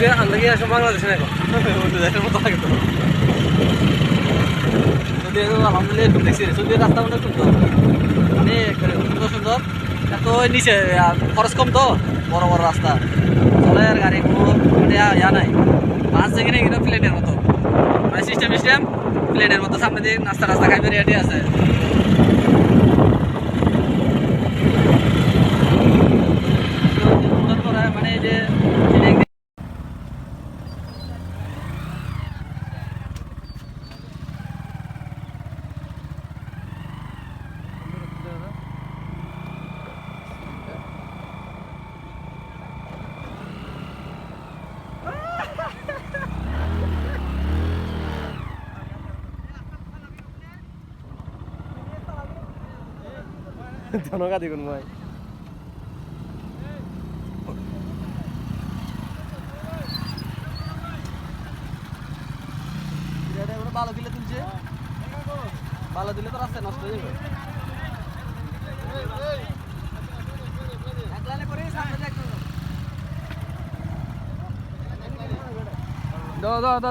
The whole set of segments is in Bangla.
সৌদি আন্দোলন আসলে বাংলাদেশে না দেশের মতো লাগে তো সৌদি আলহামদুলিল্লাহ একটু দেখছি সৌদির রাস্তা অনেক সুন্দর মানে সুন্দর সুন্দর এত নিচে খরচ কম তো বড় বড় রাস্তা চলে আর গাড়ি কোনো মানে ইয়া নাই বাস যেখানে এখানে প্লেনের মতো মানে সিস্টেম প্লেনের মতো সামনে দিয়ে রাস্তা খাইবে রেডি আছে মানে এই যে জনগা দেখুন ভাই ভালো দিলে তুলছে ভালো দিলে তো রাস্তায় নষ্ট হয়ে যাবে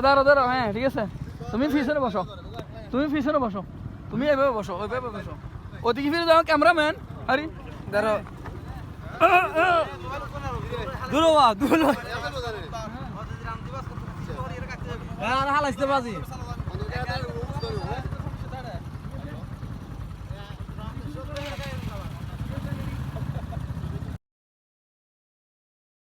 দাঁড়ো হ্যাঁ ঠিক আছে তুমি পিছনে বসো তুমি এভাবে বসো ওইভাবে বসো ওদিকে ফিরে যাও ক্যামেরাম্যান আরে দাঁড়ো দূর হালাইতে বাজি